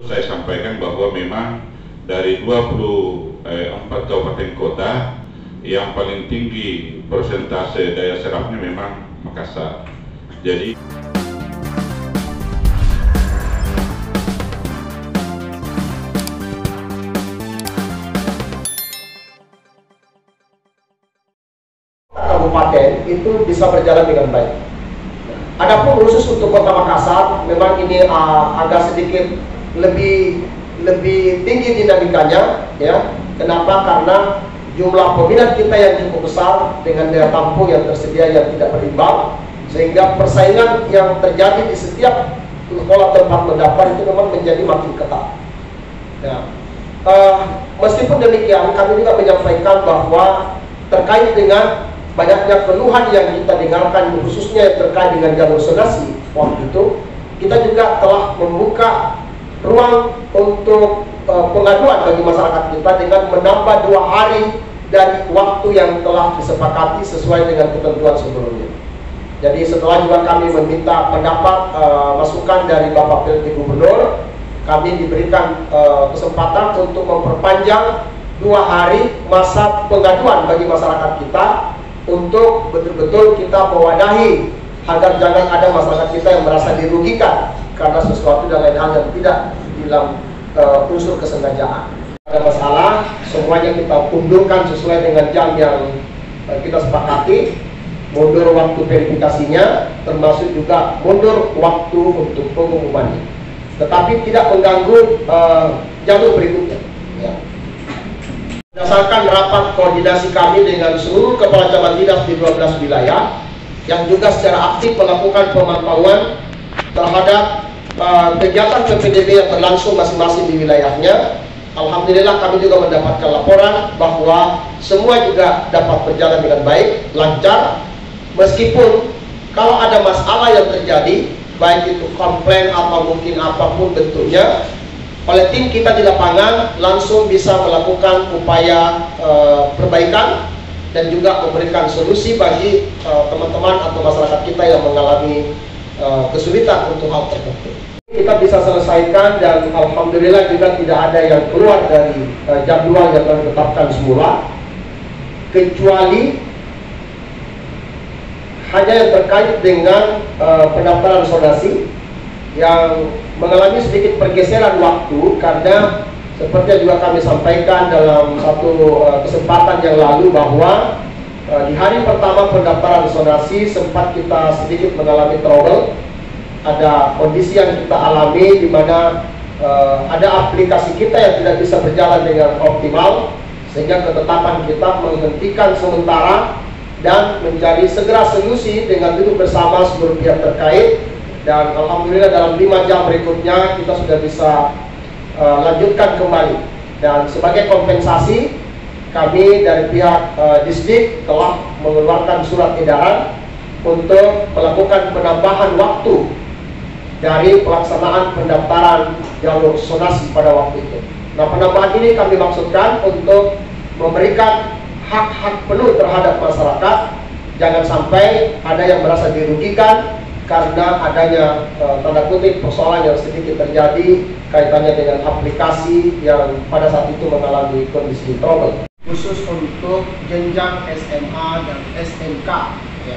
Saya sampaikan bahwa memang dari 24 kabupaten kota yang paling tinggi persentase daya serapnya memang Makassar. Jadi kabupaten itu bisa berjalan dengan baik. Adapun khusus untuk Kota Makassar, memang ini agak sedikit lebih tinggi dinamikanya, ya. Kenapa? Karena jumlah peminat kita yang cukup besar dengan daya tampung yang tersedia yang tidak berimbang, sehingga persaingan yang terjadi di setiap sekolah tempat mendaftar itu memang menjadi makin ketat. Ya. Meskipun demikian, kami juga menyampaikan bahwa terkait dengan banyaknya keluhan yang kita dengarkan, khususnya yang terkait dengan jalur zonasi waktu itu, kita juga telah membuka ruang untuk pengaduan bagi masyarakat kita dengan menambah 2 hari dari waktu yang telah disepakati sesuai dengan ketentuan sebelumnya. Jadi setelah juga kami meminta pendapat masukan dari Bapak PLT Gubernur, kami diberikan kesempatan untuk memperpanjang 2 hari masa pengaduan bagi masyarakat kita, untuk betul-betul kita mewadahi agar jangan ada masyarakat kita yang merasa dirugikan karena sesuatu dan lain hal yang tidak dalam unsur kesengajaan. Ada masalah, semuanya kita undurkan sesuai dengan jam yang kita sepakati, mundur waktu verifikasinya, termasuk juga mundur waktu untuk pengumumannya, tetapi tidak mengganggu jalur berikutnya, ya. Berdasarkan rapat koordinasi kami dengan seluruh kepala camat dinas di 12 wilayah yang juga secara aktif melakukan pemantauan terhadap kegiatan PPDB yang berlangsung masing-masing di wilayahnya, alhamdulillah kami juga mendapatkan laporan bahwa semua juga dapat berjalan dengan baik, lancar, meskipun kalau ada masalah yang terjadi, baik itu komplain atau mungkin apapun bentuknya, oleh tim kita di lapangan langsung bisa melakukan upaya perbaikan dan juga memberikan solusi bagi teman-teman atau masyarakat kita yang mengalami kesulitan untuk hal tertentu. Kita bisa selesaikan dan alhamdulillah juga tidak ada yang keluar dari jadwal yang telah ditetapkan semula, kecuali hanya yang terkait dengan pendaftaran zonasi yang mengalami sedikit pergeseran waktu, karena seperti yang juga kami sampaikan dalam satu kesempatan yang lalu bahwa di hari pertama pendaftaran zonasi sempat kita sedikit mengalami trouble. Ada kondisi yang kita alami di mana ada aplikasi kita yang tidak bisa berjalan dengan optimal, sehingga ketetapan kita menghentikan sementara dan mencari segera solusi dengan duduk bersama seluruh pihak terkait. Dan alhamdulillah dalam 5 jam berikutnya kita sudah bisa lanjutkan kembali. Dan sebagai kompensasi, kami dari pihak Disdik telah mengeluarkan surat edaran untuk melakukan penambahan waktu dari pelaksanaan pendaftaran jalur zonasi pada waktu itu. Nah, penambahan ini kami maksudkan untuk memberikan hak-hak penuh terhadap masyarakat. Jangan sampai ada yang merasa dirugikan karena adanya tanda kutip persoalan yang sedikit terjadi kaitannya dengan aplikasi yang pada saat itu mengalami kondisi trouble. Khusus untuk jenjang SMA dan SMK, ya.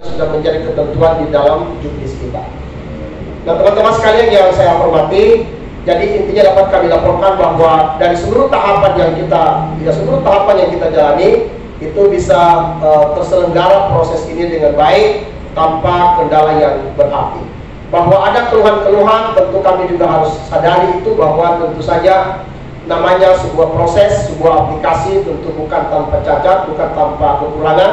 Sudah menjadi ketentuan di dalam juknis kita. Nah, teman-teman sekalian yang saya hormati, jadi intinya dapat kami laporkan bahwa dari seluruh tahapan yang kita jalani, itu bisa terselenggara proses ini dengan baik tanpa kendala yang berarti. Bahwa ada keluhan-keluhan, tentu kami juga harus sadari itu, bahwa tentu saja namanya sebuah proses, sebuah aplikasi tentu bukan tanpa cacat, bukan tanpa kekurangan,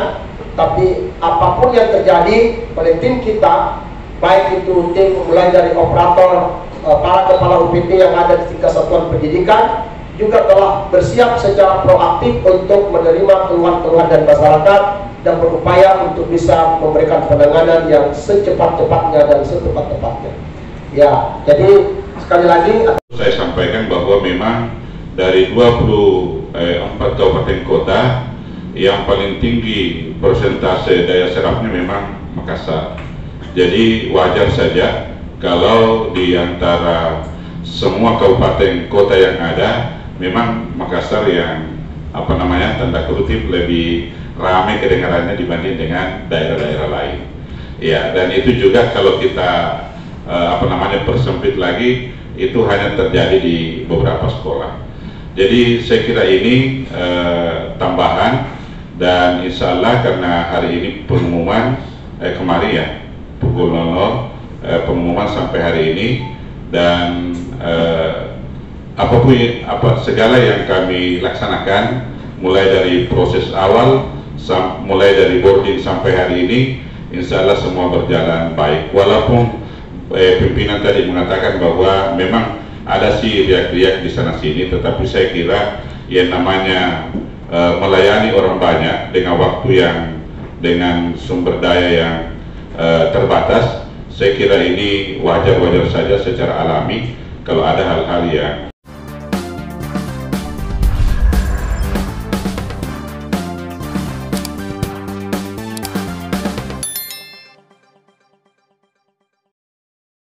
tapi apapun yang terjadi oleh tim kita, baik itu tim mulai dari operator, para kepala UPT yang ada di tingkat satuan pendidikan, juga telah bersiap secara proaktif untuk menerima keluhan-keluhan dari masyarakat dan berupaya untuk bisa memberikan penanganan yang secepat-cepatnya dan setepat-tepatnya. Ya, jadi sekali lagi saya sampaikan bahwa memang dari 24 kabupaten kota yang paling tinggi persentase daya serapnya memang Makassar. Jadi wajar saja kalau di antara semua kabupaten kota yang ada, memang Makassar yang tanda kutip lebih ramai kedengarannya dibanding dengan daerah-daerah lain. Ya, dan itu juga kalau kita persempit lagi, itu hanya terjadi di beberapa sekolah. Jadi saya kira ini tambahan, dan insya Allah karena hari ini pengumuman kemarin ya pukul 00 pengumuman sampai hari ini, dan segala yang kami laksanakan mulai dari proses awal mulai dari boarding sampai hari ini insya Allah semua berjalan baik, walaupun pimpinan tadi mengatakan bahwa memang ada sih riak-riak di sana sini, tetapi saya kira yang namanya melayani orang banyak dengan waktu yang dengan sumber daya yang terbatas, saya kira ini wajar-wajar saja secara alami kalau ada hal-hal yang